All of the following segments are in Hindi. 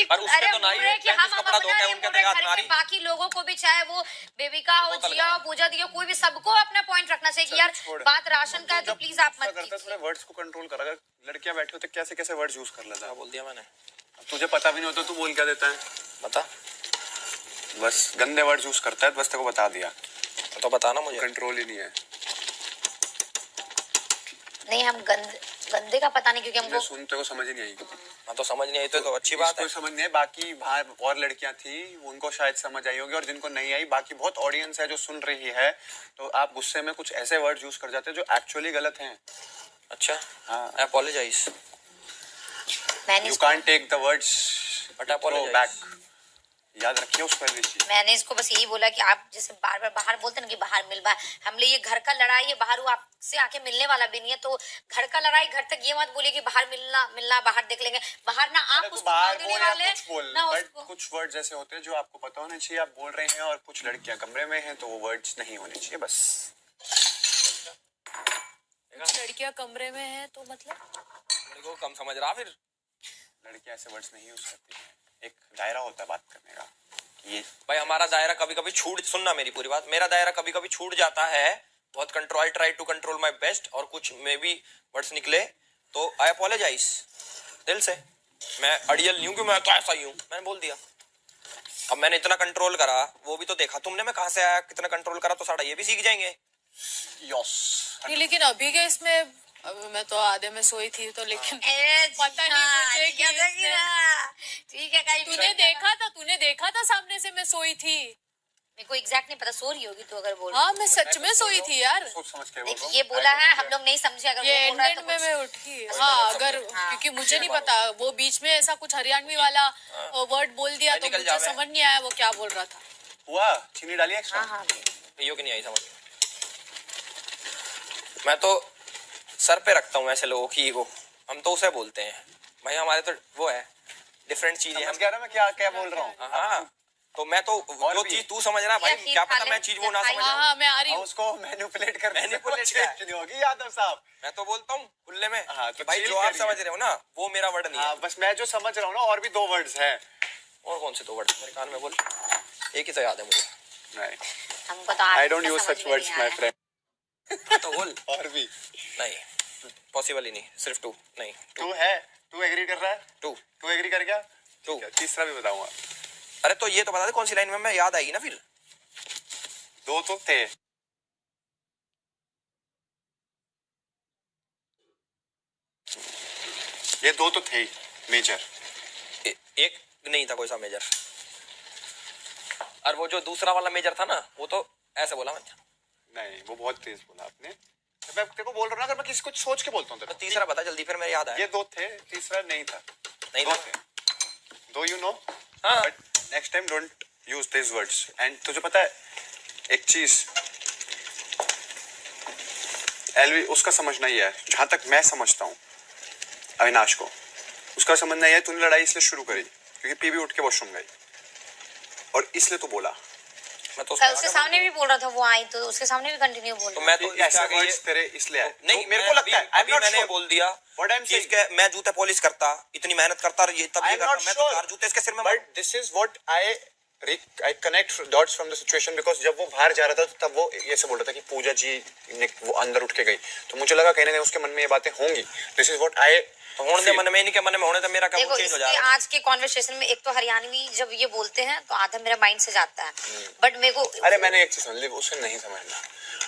और उसके अरे तो नहीं है कि हम कपड़ा धो के अपना उनके देगा घर के बाकी लोगों को भी, चाहे वो बेबिका हो, जिया हो, पूजा दिया, कोई भी, सबको अपना पॉइंट रखना चाहिए कि यार बात राशन का है तो प्लीज आप मत कीजिए। थोड़े वर्ड्स को कंट्रोल कर। अगर लड़कियां बैठी हो तो कैसे कैसे वर्ड्स यूज कर लेता है। बोल दिया मैंने, तुझे पता भी नहीं होता तू बोल क्या देता है? बता। बस गंदे वर्ड्स यूज करता है, बस तेरे को बता दिया। तो बताना, मुझे कंट्रोल ही नहीं है। नहीं, हम गंदे का पता नहीं, क्योंकि हमको सुनते को समझ ही नहीं आई। हाँ तो समझ नहीं आई तो अच्छी बात है। समझ नहीं है, बाकी बाहर और लड़कियां थी उनको शायद समझ आई होगी, और जिनको नहीं आई, बाकी बहुत ऑडियंस है जो सुन रही है, तो आप गुस्से में कुछ ऐसे वर्ड यूज कर जाते हैं जो एक्चुअली गलत हैं। अच्छा, हाँ, I apologise. You can't take the words but apologise back. याद रखिए उस पर चीज। मैंने इसको बस यही बोला कि आप जैसे बार बार बाहर बोलते ना कि बाहर मिल बाहर, हमने ये घर का लड़ाई है, बाहर वो आपसे आके मिलने वाला भी नहीं है, तो घर का लड़ाई घर तक ये मत बोलिए कि बाहर मिलना बाहर देख लेंगे। बाहर ना आप उसको बोल देने वाले ना उसको। कुछ वर्ड्स ऐसे होते हैं जो आपको पता होना चाहिए, आप बोल रहे हैं, और कुछ लड़कियां कमरे में हैं तो वो वर्ड्स नहीं होने चाहिए। बस कुछ लड़कियां कमरे में हैं तो मतलब को कम समझ रहा। फिर लड़कियां ऐसे वर्ड्स नहीं यूज करती हैं, एक दायरा होता है बात करने का। ये भाई हमारा दायरा कभी कभी छूट, सुनना मेरी पूरी बात, मेरा दायरा कभी कभी छूट जाता है बहुत। Control, try to control my best, और कुछ में भी वर्ड्स निकले तो आई अपोलोजाइज दिल से। मैं अड़ियल नहीं हूं कि मैं तो ऐसा ही हूं, मैंने बोल दिया। अब मैंने इतना कंट्रोल करा, वो भी तो देखा तुमने, मैं कहां से आया, कितना कंट्रोल करा, तो साढ़ा ये भी सीख जाएंगे। यस नहीं, लेकिन अभी के इसमें मैं तो आधे में सोई थी, तो लेकिन पता नहीं मुझे कि ठीक है, कहीं तूने देखा था सामने से मैं सोई थी। मेरे को एग्जैक्ट नहीं पता, सो रही होगी तो अगर बोल। हाँ, मैं सच में सोई थी यार। सोच समझ के देखिए ये बोला है, हम लोग नहीं समझे, अगर ये वो बोल रहा है एंड तो में मैं उठी। हाँ, अगर क्योंकि मुझे नहीं पता, वो बीच में ऐसा कुछ हरियाणवी वाला वर्ड बोल दिया तो मुझे समझ नहीं आया वो क्या बोल रहा था। हुआ चीनी डाली एक्स्ट्रा। हाँ यो की नहीं आई समझ। मैं तो सर पे रखता हूँ ऐसे लोगों की ईगो, हम तो उसे बोलते हैं भाई, हमारे तो वो है डिफरेंट चीजें। समझ गया ना मैं क्या क्या बोल रहा हूँ। हाँ तो मैं तो जो चीज तू समझ रहा भाई, क्या पता मैं चीज वो ना समझ रहा हूँ। हाँ, मैं आ रही हूँ। उसको मैनिपुलेट कर होगी यादव साहब। मैं तो बोलता हूँ खुले में। हाँ, तो भाई जो आप समझ रहे हो ना वो मेरा वर्ड नहीं है। बस मैं जो समझ रहा हूँ ना, और भी 2 वर्ड्स हैं। और कौन से 2 वर्ड मेरे कान में बोल? एक ही तो याद है मुझे। नहीं, हमको तो I don't use such words my friend. तो बोल। और भी नहीं पॉसिबल ही नहीं, सिर्फ 2 नहीं। तू है, तू एग्री कर रहा है? 2 तू एग्री कर गया? 2 तीसरा भी बताऊंगा। अरे तो ये तो बता दे कौन सी लाइन में, मैं याद आएगी ना फिर। 2 तो थे। ये 2 तो थे मेजर। एक नहीं था कोई सा मेजर, और वो जो दूसरा वाला मेजर था ना वो तो ऐसे बोला मैंने। नहीं, वो बहुत तेज बोला आपने। मैं तेरे को बोल रहा हूँ ना, अगर मैं किसी कुछ सोच के बोलता हूँ तो तीसरा बता जल्दी, फिर मेरे याद आया। ये 2 थे, तीसरा नहीं था। नहीं 2 था। थे। 2 यू नो। हाँ। But next time don't use this words. And तुझे पता है एक चीज, एलवी उसका समझना ही है, जहां तक मैं समझता हूँ अविनाश को, उसका समझना ही है तूने लड़ाई इसलिए शुरू करी क्योंकि पीबी उठ के वॉशरूम गई, और इसलिए तू बोला। मैं तो उसके सामने भी बोल रहा था, वो आई तो उसके सामने भी कंटिन्यू बोल तो मैं तो ऐसे वर्ड्स तेरे इसलिए नहीं, मेरे को लगता है अभी मैंने बोल दिया मैं जूते पॉलिश करता, इतनी मेहनत करता, ये तब ये करता, मैं तो 4 जूते इसके सिर में। But this is what I connect dots from the situation, because जब वो बाहर जा रहा था तब वो ऐसे बोल रहा था कि पूजा जी ने वो अंदर उठ के गई, तो मुझे लगा कहीं ना कहीं उसके मन में ये बातें होंगी। दिस इज व्हाट आई होने दे मन में, नहीं के मन में होने तो मेरा क्या चेंज हो जाएगा। आज के कॉन्वर्सेशन में एक तो हरियाणवी जब ये बोलते हैं तो आधा मेरा माइंड से जाता है, बट मेरे को अरे मैंने एक चीज समझ ली, उसे नहीं समझना।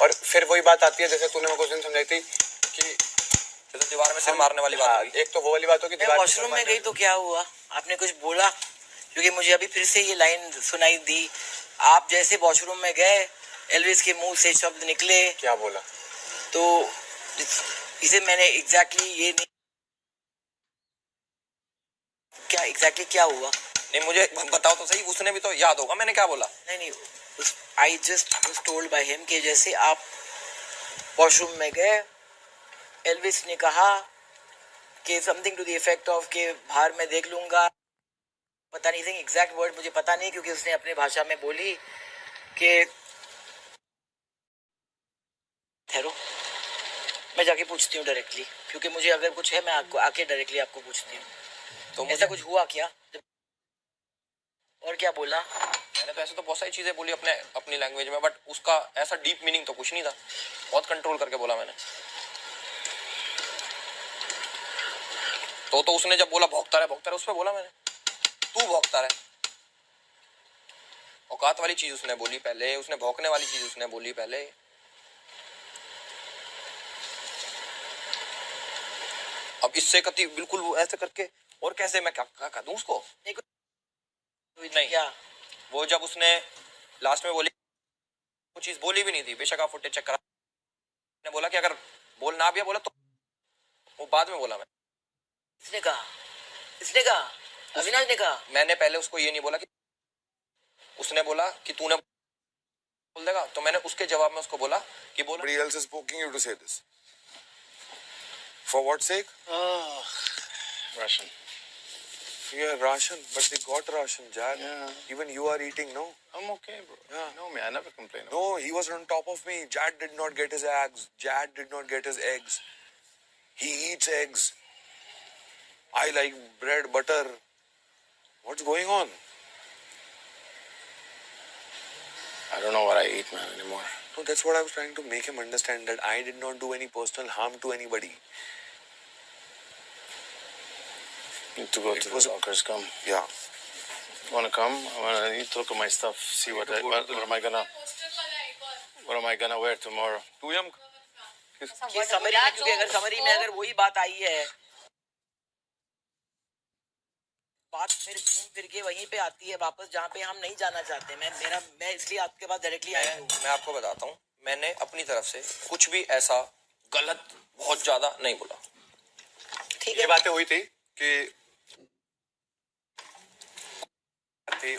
और फिर वही बात आती है जैसे तूने मेरे को उस दिन समझाई थी कि तो दीवार में सिर मारने वाली बात होगी। एक तो वो वाली बात होगी, वॉशरूम में गई तो क्या हुआ, आपने कुछ बोला? क्योंकि मुझे अभी फिर से ये लाइन सुनाई दी, आप जैसे वॉशरूम में गए एल्विस के मुंह से शब्द निकले। क्या बोला? तो इसे मैंने एग्जैक्टली ये नहीं, क्या एग्जैक्टली क्या हुआ? नहीं मुझे बताओ तो सही, उसने भी तो याद होगा मैंने क्या बोला। नहीं I just was told by him कि जैसे आप वॉशरूम में गए, एल्विस ने कहा कि something to the effect of के बाहर मैं देख लूंगा, पता नहीं एग्जैक्ट वर्ड मुझे पता नहीं, क्योंकि उसने अपने भाषा में बोली कि ठहरो मैं जाके पूछती हूँ डायरेक्टली, क्योंकि मुझे अगर कुछ है मैं आपको आके डायरेक्टली आपको पूछती हूँ। तो ऐसा कुछ हुआ क्या? और क्या बोला? मैंने तो ऐसे तो बहुत सारी चीजें बोली अपने अपनी लैंग्वेज में, बट उसका ऐसा डीप मीनिंग तो कुछ नहीं था, बहुत कंट्रोल करके बोला मैंने। तो उसने जब बोला भौंकता रहे उस पर बोला मैंने, तू भौंकता रहे। औकात वाली चीज उसने बोली पहले, उसने भौंकने वाली चीज उसने बोली पहले। अब इससे कति बिल्कुल वो ऐसे करके, और कैसे मैं क्या कर दूं उसको? नहीं, क्या वो जब उसने लास्ट में बोली, वो चीज बोली भी नहीं थी, बेशक आप फुटेज चेक करा, ने बोला कि अगर बोल ना भी बोला तो वो बाद में बोला। इसने कहा अविनाश ने कहा। मैंने पहले उसको ये नहीं बोला कि, उसने बोला कि तूने बोल देगा, तो मैंने उसके जवाब में उसको बोला कि बोला। Somebody else is poking you to say this. For what sake? Russian. Yeah, ration, but they got ration, Jack. Yeah. Even you are eating, no? I'm okay, bro. Yeah. No, me, I never complain. No, he was on top of me. Jad did not get his eggs. Jad did not get his eggs. He eats eggs. I like bread, butter. What's going on? I don't know what I eat, man, anymore. No, that's what I was trying to make him understand, that I did not do any personal harm to anybody. Need to go It to was the a- lockers. Come. Yeah. Want to come? I need to look at my stuff. See what am I gonna wear tomorrow? तू यम कि समरी में, क्योंकि अगर समरी में अगर वही बात आई है, बात फिर घूम फिर के वहीं पे आती है वापस जहाँ पे हम नहीं जाना चाहते। मैं इसलिए आपके पास डायरेक्टली आया हूँ। मैं आपको बताता हूँ, मैंने अपनी तरफ से कुछ भी ऐसा गलत बहुत ज्यादा नहीं बोला। ठीक ये है, बातें हुई थी कि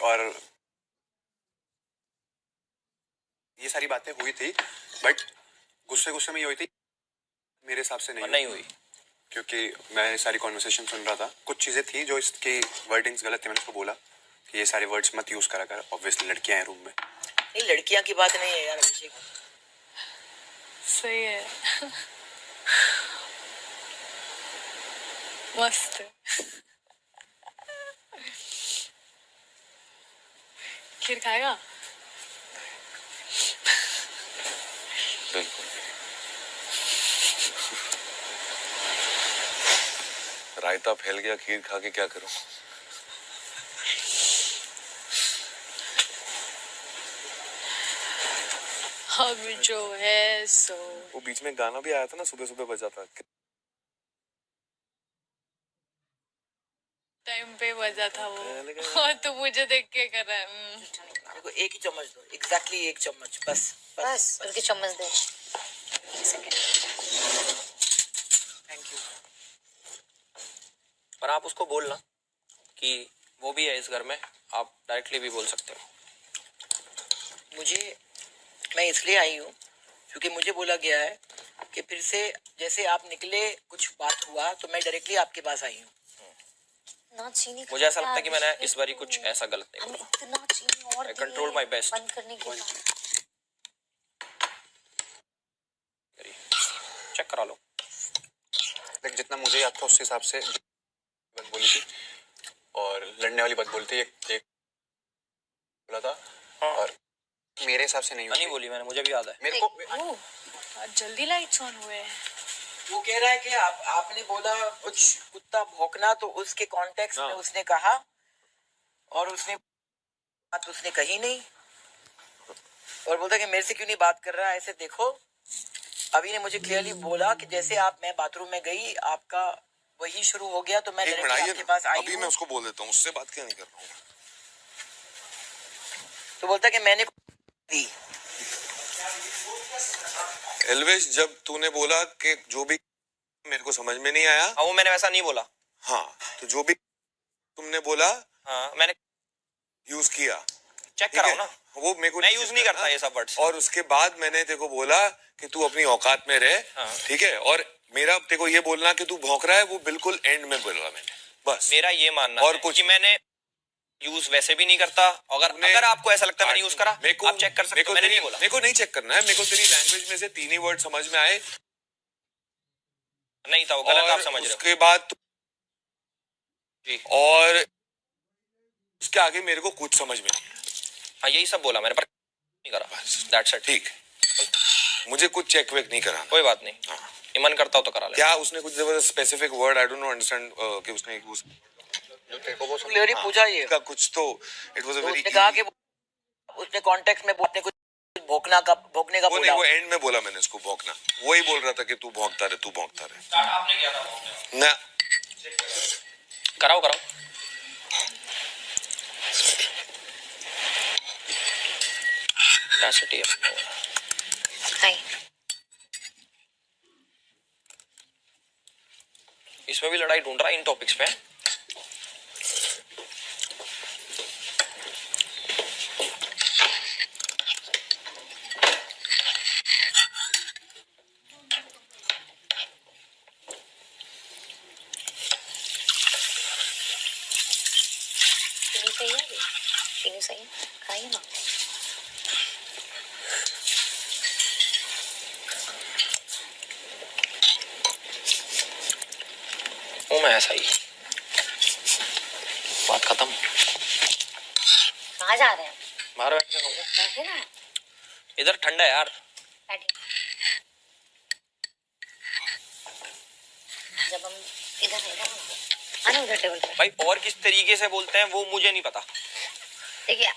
और ये सारी बातें हुई थी, बट गुस्से में ये हुई थी मेरे हिसाब से नहीं हुई, क्योंकि मैं सारी कॉन्वर्सेशन सुन रहा था। कुछ चीजें थी जो इसके वर्डिंग्स गलत थे, मैंने उसको बोला कि ये सारे वर्ड्स मत यूज करा कर, ऑब्वियसली लड़कियां हैं रूम में। नहीं लड़कियां की बात नहीं है यार अभिषेक। सही है। मस्त। खीर खाएगा? बिल्कुल। रायता फैल गया, खीर खा के क्या करूं? अब जो है सो। वो बीच में गाना भी आया था ना, सुबह बजा था। टाइम पे बजा था वो। और तू मुझे देख के कर रहा है। देखो एक ही चम्मच दो, एग्जैक्टली एक चम्मच, बस उसकी चम्मच दे। एक सेकंड। Thank you. पर आप उसको बोलना कि वो भी है इस घर में, आप डायरेक्टली भी बोल सकते हो। मैं इसलिए आई हूँ क्योंकि मुझे बोला गया है कि फिर से जैसे आप निकले कुछ बात हुआ तो मैं डायरेक्टली आपके पास आई हूँ। ना चीनी मुझे ऐसा लगता है कि मैंने इस बारी कुछ ऐसा गलत नहीं बोला। इतना चीनी और I control my best. बंद करने के बाद चेक करा लो। देख जितना मुझे याद था उस हिसाब से बात बोली थी और लड़ने वाली बात बोली थी, एक बोला था। हाँ। और मेरे हिसाब से नहीं नहीं बोली मैंने, मुझे भी याद है। मेरे को ओह, आज जल्दी लाइट्स ऑन हुए हैं। वो कह रहा है कि आपने बोला कुछ कुत्ता भौंकना, तो उसके कॉन्टेक्स्ट में उसने कहा और उसने बात उसने कही नहीं और बोलता कि मेरे से क्यों नहीं बात कर रहा है। ऐसे देखो अभी ने मुझे क्लियरली बोला कि जैसे मैं बाथरूम में गई आपका वही शुरू हो गया, तो मैं एक मिनट डायरेक्टली आइए आपके ना, पास आई अभी हूँ। मैं उसको बोल देता हूँ, उससे बात क्या नहीं कर रहा हूँ। तो बोलता कि मैंने दी। एल्वेश, जब तूने बोला कि जो भी मेरे को समझ में नहीं आया, हाँ, वो मैंने वैसा नहीं बोला। हाँ, तो जो भी तुमने बोला हाँ, मैंने यूज किया, चेक ठीक कराओ है? ना, वो मेरे को मैं यूज नहीं करता ये सब वर्ड्स। और उसके बाद मैंने तेरे को बोला कि तू अपनी औकात में रह, हाँ। ठीक है? और मेरा तेरे को ये बोलना कि तू भौंक रहा है, वो बिल्कुल एंड में बोला मैंने, बस। मेरा ये मानना और है कुछ कि मैंने यूज वैसे भी नहीं करता। अगर आपको ऐसा लगता है मैंने यूज करा, आप चेक कर सकते हो, मैंने नहीं बोला। मेरे को नहीं चेक करना है, मेरे को तेरी लैंग्वेज में से 3 ही वर्ड समझ में आए, नहीं था वो गलत, आप और समझ रहे हो। उसके बाद जी। और उसके आगे मेरे को कुछ समझ में नहीं है। हाँ यही सब बोला मैंने, पर नहीं करा, दैट्स इट। ठीक, मुझे कुछ चेक वेक नहीं करा। कोई बात नहीं, हाँ। ये मन करता हो तो करा ले। क्या उसने कुछ specific word, I don't know understand कि उसने क्लियरली पूछा ये का कुछ तो इट वाज अ तो वेरी, उसने कहा कि उसने कॉन्टेक्स्ट में आपने कुछ भोंकने का वो नहीं, बोला वो एंड में बोला मैंने उसको भौंकना, वही बोल रहा था कि तू भौंकता रहे, तू भौंकता रहे। स्टार्ट आपने किया था भौंकने? ना कराओ कराओ। Audacity है। हाय इसमें भी लड़ाई ढूंढ रहा है इन टॉपिक्स पे। चीनी सही है, चीनी सही है, खाइए ना। हूँ मैं ऐसा ही, बात खत्म। कहाँ जा रहे हैं? बाहर बैठ के खाऊंगा। बैठे ना, इधर ठंडा है यार। बैठे। जब हम इधर आना उधर टेबल पे। भाई और किस तरीके से बोलते हैं वो मुझे नहीं पता। देखिए